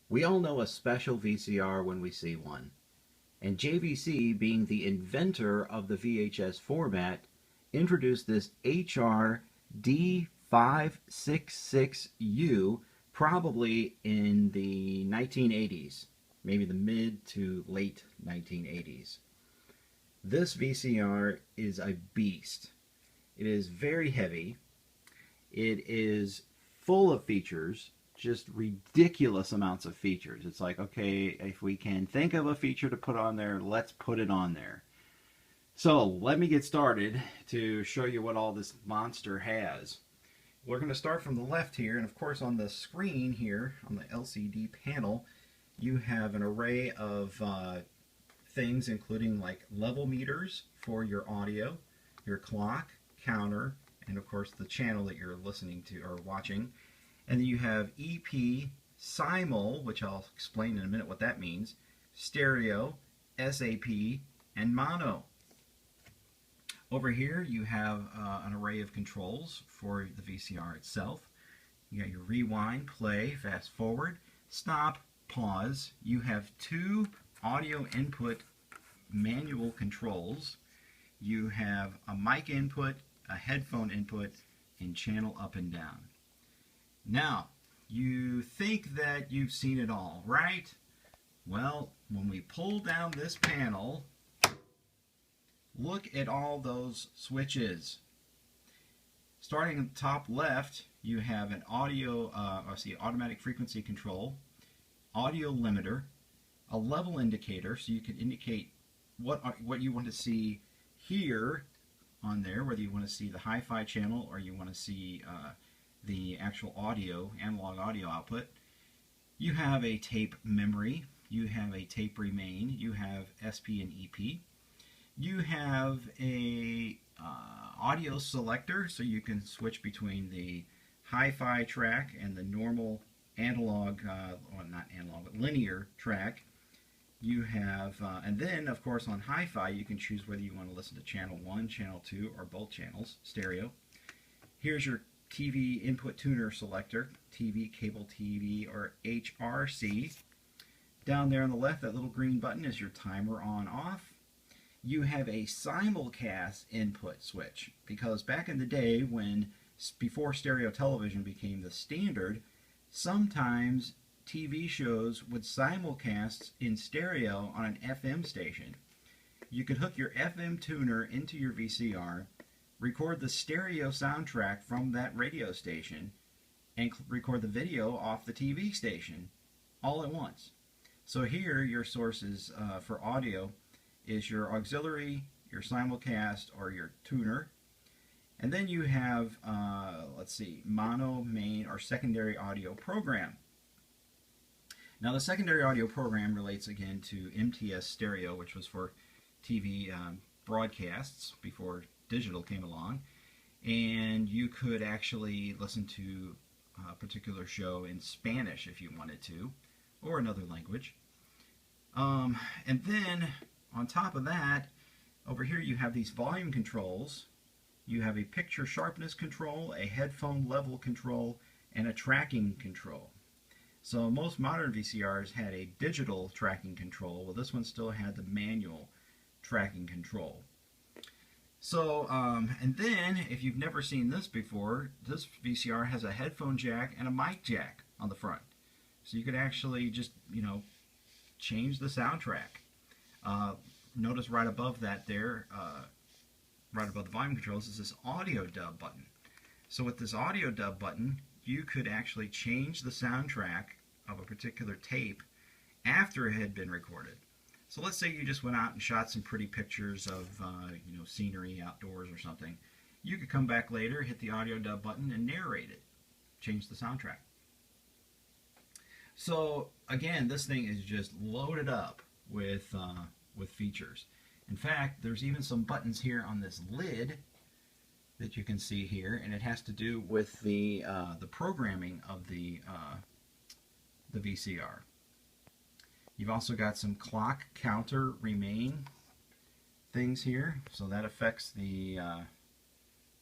We all know a special VCR when we see one, and JVC, being the inventor of the VHS format, introduced this HR-D566U probably in the 1980s, maybe the mid to late 1980s. This VCR is a beast. It is very heavy. It is full of features, just ridiculous amounts of features. It's like, okay, if we can think of a feature to put on there, let's put it on there. So let me get started to show you what all this monster has. We're going to start from the left here, and of course on the screen here, on the LCD panel, you have an array of things including like level meters for your audio, your clock, counter, and of course the channel that you're listening to or watching. And then you have EP, simul, which I'll explain in a minute what that means, stereo, SAP, and mono. Over here you have an array of controls for the VCR itself. You got your rewind, play, fast forward, stop, pause. You have two audio input manual controls. You have a mic input, a headphone input, and channel up and down. Now, you think that you've seen it all, right? Well, when we pull down this panel, look at all those switches. Starting at the top left, you have an automatic frequency control, audio limiter, a level indicator, so you can indicate what you want to see here on there, whether you want to see the HiFi channel or you want to see the actual audio, analog audio output. You have a tape memory, you have a tape remain, you have SP and EP. You have a audio selector, so you can switch between the HiFi track and the normal analog, well not analog, but linear track. You have, and then of course on HiFi you can choose whether you want to listen to channel 1, channel 2, or both channels, stereo. Here's your TV input tuner selector, TV, cable TV, or HRC. Down there on the left, that little green button is your timer on-off. You have a simulcast input switch, because back in the day before stereo television became the standard, sometimes TV shows would simulcast in stereo on an FM station. You could hook your FM tuner into your VCR, record the stereo soundtrack from that radio station, and record the video off the TV station all at once. So here your sources for audio is your auxiliary, your simulcast, or your tuner. And then you have, let's see, mono, main, or secondary audio program. Now the secondary audio program relates again to MTS stereo, which was for TV broadcasts before digital came along. And you could actually listen to a particular show in Spanish if you wanted to, or another language. And then on top of that, over here you have these volume controls. You have a picture sharpness control, a headphone level control, and a tracking control. So most modern VCRs had a digital tracking control. Well, this one still had the manual tracking control. So, and then, if you've never seen this before, this VCR has a headphone jack and a mic jack on the front. So you could actually just, change the soundtrack. Notice right above that there, right above the volume controls, is this audio dub button. So with this audio dub button, you could actually change the soundtrack of a particular tape after it had been recorded. So let's say you just went out and shot some pretty pictures of scenery outdoors or something. You could come back later, hit the audio dub button, and narrate it. Change the soundtrack. So again, this thing is just loaded up with features. In fact, there's even some buttons here on this lid that you can see here, and it has to do with the programming of the VCR. You've also got some clock, counter, remain things here, so that affects the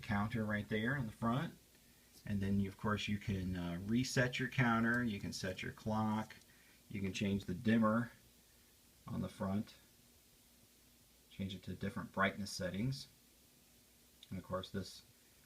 counter right there in the front. And then of course you can reset your counter, you can set your clock, You can change the dimmer on the front, change it to different brightness settings. And of course this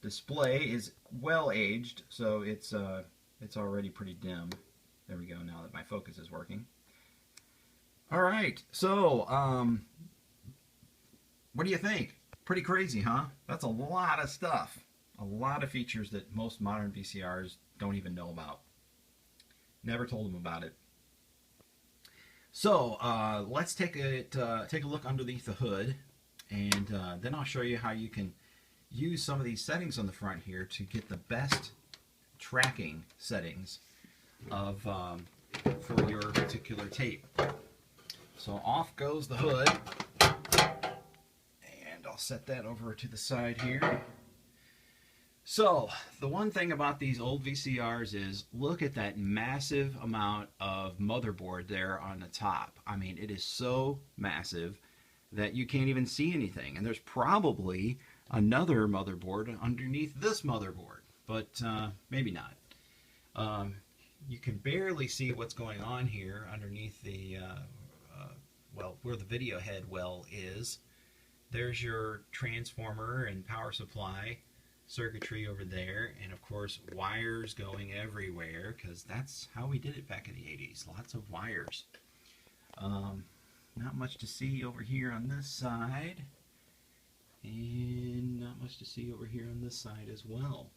display is well aged, so it's already pretty dim. There we go, now that my focus is working. Alright, so what do you think? Pretty crazy, huh? That's a lot of stuff. A lot of features that most modern VCRs don't even know about. Never told them about it. So let's take a look underneath the hood, and then I'll show you how you can use some of these settings on the front here to get the best tracking settings of for your particular tape. So off goes the hood, and I'll set that over to the side here. So the one thing about these old VCRs is, look at that massive amount of motherboard there on the top. I mean, it is so massive that you can't even see anything, and there's probably another motherboard underneath this motherboard, but maybe not. You can barely see what's going on here underneath the well, where the video head well is. There's your transformer and power supply circuitry over there, and of course wires going everywhere, because that's how we did it back in the 80s. Lots of wires. Not much to see over here on this side, and not much to see over here on this side as well.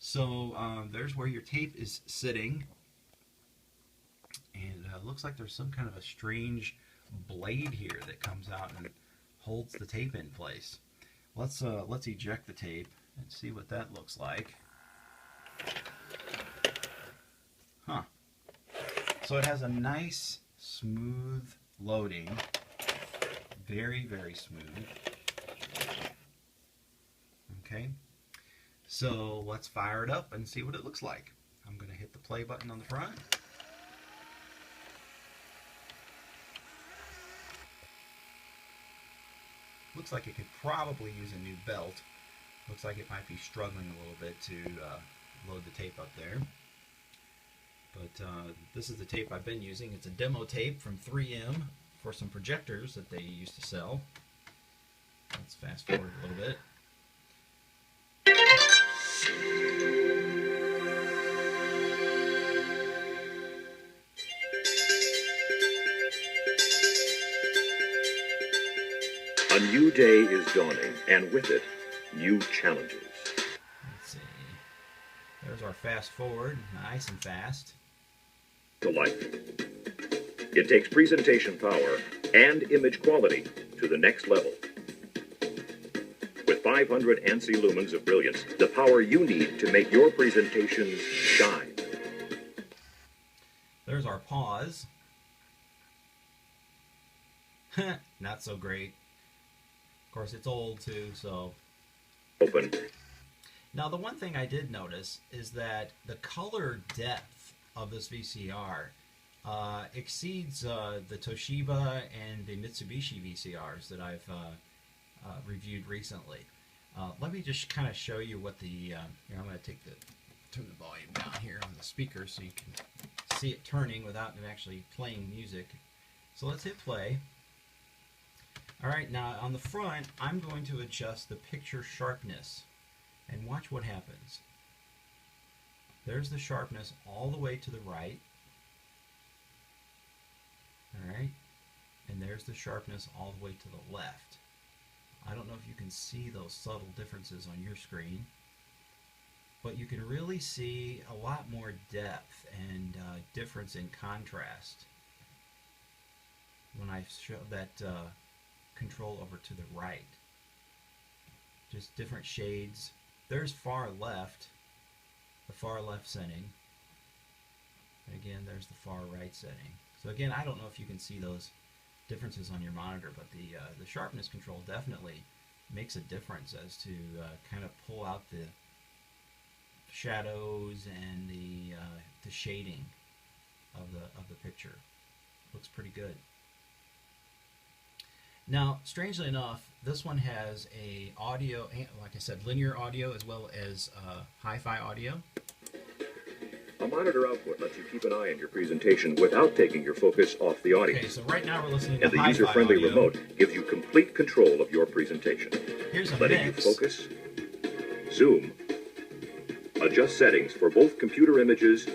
So there's where your tape is sitting, and it looks like there's some kind of a strange blade here that comes out and holds the tape in place. Let's eject the tape and see what that looks like. Huh. So it has a nice smooth loading. Very, very smooth. Okay. So let's fire it up and see what it looks like. I'm going to hit the play button on the front. Looks like it could probably use a new belt. Looks like it might be struggling a little bit to load the tape up there. But this is the tape I've been using. It's a demo tape from 3M for some projectors that they used to sell. Let's fast forward a little bit. A new day is dawning, and with it, new challenges. Let's see. There's our fast forward, nice and fast. To life. It takes presentation power and image quality to the next level. With 500 ANSI lumens of brilliance, the power you need to make your presentations shine. There's our pause. Not so great. Of course, it's old too, so... Open. Now, the one thing I did notice is that the color depth of this VCR exceeds the Toshiba and the Mitsubishi VCRs that I've reviewed recently. Let me just kind of show you what the... here, I'm going to turn the volume down here on the speaker so you can see it turning without it actually playing music. So let's hit play. Alright, now on the front, I'm going to adjust the picture sharpness, and watch what happens. There's the sharpness all the way to the right. Alright, and there's the sharpness all the way to the left. I don't know if you can see those subtle differences on your screen, but you can really see a lot more depth and difference in contrast when I show that control over to the right. Just different shades. There's far left, the far left setting. And again, there's the far right setting. So again, I don't know if you can see those differences on your monitor, but the sharpness control definitely makes a difference as to kind of pull out the shadows and the shading of the picture. Looks pretty good. Now, strangely enough, this one has a audio, like I said, linear audio as well as hi-fi audio. A monitor output lets you keep an eye on your presentation without taking your focus off the audience. Okay, so right now we're listening to And the HiFi user-friendly audio. remote gives you complete control of your presentation. Here's a Letting mix. you focus, zoom, adjust settings for both computer images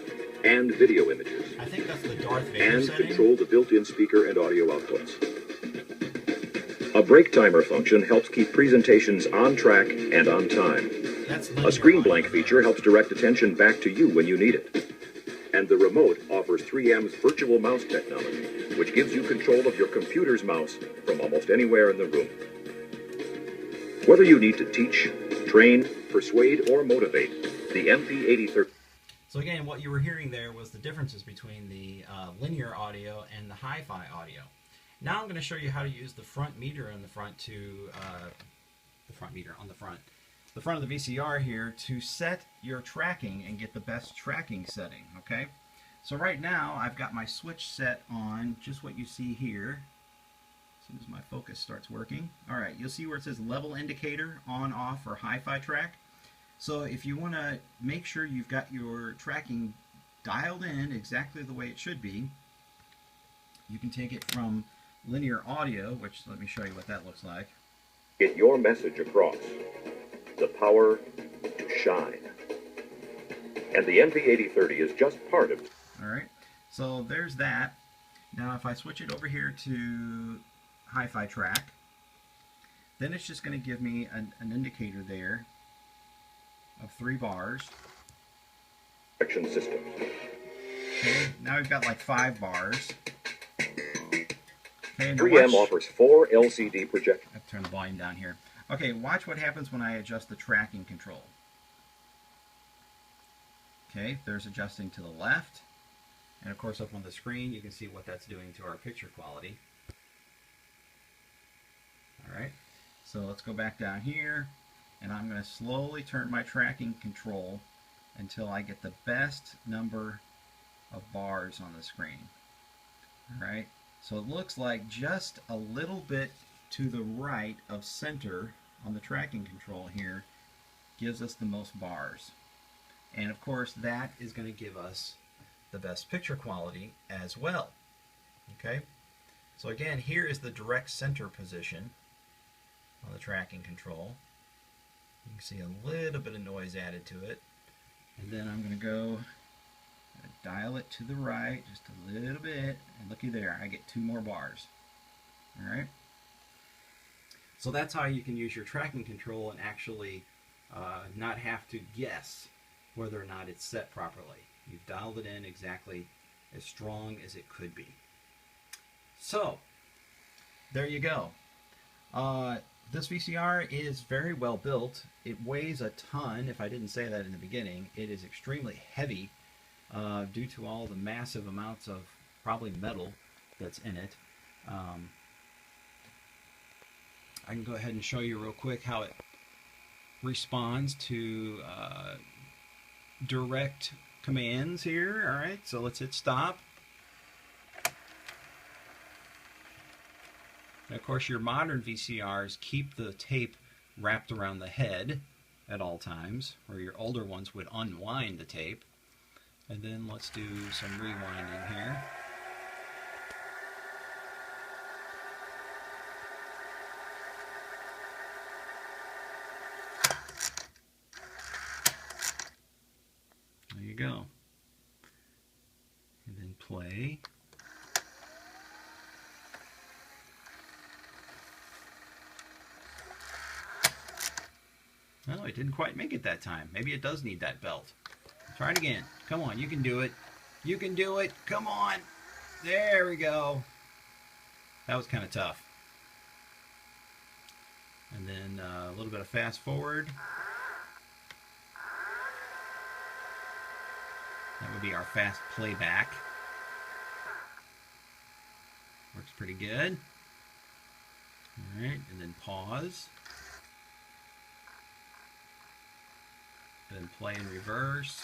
and video images, I think that's the Darth Vader and setting. control the built-in speaker and audio outputs. A break timer function helps keep presentations on track and on time. That's A screen blank feature helps direct attention back to you when you need it. And the remote offers 3M's virtual mouse technology, which gives you control of your computer's mouse from almost anywhere in the room. Whether you need to teach, train, persuade, or motivate, the MP8030. So again, what you were hearing there was the differences between the linear audio and the HiFi audio. Now I'm going to show you how to use the front meter on the front to the front of the VCR here to set your tracking and get the best tracking setting. Okay, so right now I've got my switch set on just what you see here. As soon as my focus starts working, all right, you'll see where it says level indicator on, off, or HiFi track. So if you want to make sure you've got your tracking dialed in exactly the way it should be, you can take it from linear audio, which let me show you what that looks like. Get your message across. The power to shine. And the MP8030 is just part of it. Alright, so there's that. Now if I switch it over here to HiFi track, then it's just going to give me an indicator there of 3 bars. Action systems. Okay, now we've got like 5 bars. Okay, now 3M watch. offers 4 LCD projectors. I'll turn the volume down here. Okay, watch what happens when I adjust the tracking control. Okay, there's adjusting to the left. And of course up on the screen you can see what that's doing to our picture quality. Alright, so let's go back down here, and I'm going to slowly turn my tracking control until I get the best number of bars on the screen. Alright, so it looks like just a little bit to the right of center on the tracking control here gives us the most bars. And of course that is going to give us the best picture quality as well. Okay, so again, here is the direct center position on the tracking control. You can see a little bit of noise added to it. And then I'm going to go dial it to the right just a little bit, and looky there, I get 2 more bars. Alright, so that's how you can use your tracking control and actually not have to guess whether or not it's set properly. You've dialed it in exactly as strong as it could be. So there you go. This VCR is very well built. It weighs a ton. If I didn't say that in the beginning, it is extremely heavy due to all the massive amounts of probably metal that's in it. I can go ahead and show you real quick how it responds to direct commands here. Alright, so let's hit stop. And of course your modern VCRs keep the tape wrapped around the head at all times, where your older ones would unwind the tape. And then let's do some rewinding here. There you go. And then play. No, it didn't quite make it that time. Maybe it does need that belt. Try it again. Come on, you can do it. You can do it. Come on. There we go. That was kind of tough. And then a little bit of fast forward. That would be our fast playback. Works pretty good. Alright, and then pause. And then play in reverse.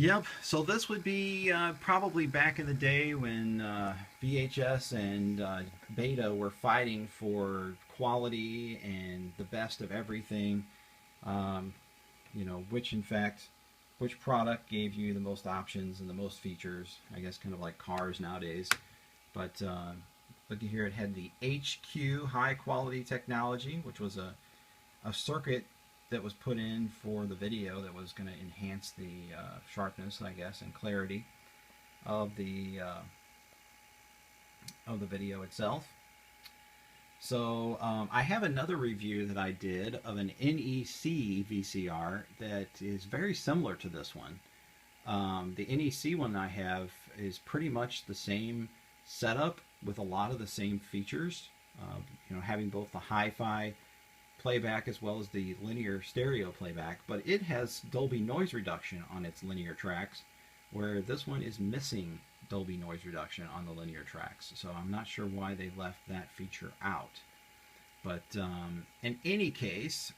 Yep, so this would be probably back in the day when VHS and Beta were fighting for quality and the best of everything. You know, which product gave you the most options and the most features. I guess kind of like cars nowadays. But look here, it had the HQ, high quality technology, which was a circuit that was put in for the video that was going to enhance the sharpness, I guess, and clarity of the video itself. So I have another review that I did of an NEC VCR that is very similar to this one. The NEC one I have is pretty much the same setup with a lot of the same features. You know, having both the HiFi playback as well as the linear stereo playback, but it has Dolby noise reduction on its linear tracks, where this one is missing Dolby noise reduction on the linear tracks. So I'm not sure why they left that feature out. But in any case,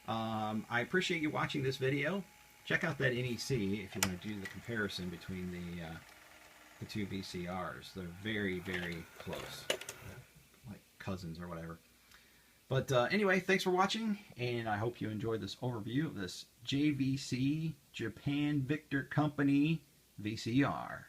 I appreciate you watching this video. Check out that NEC if you want to do the comparison between the two VCRs. They're very, very close, like cousins or whatever. But anyway, thanks for watching, and I hope you enjoyed this overview of this JVC Japan Victor Company VCR.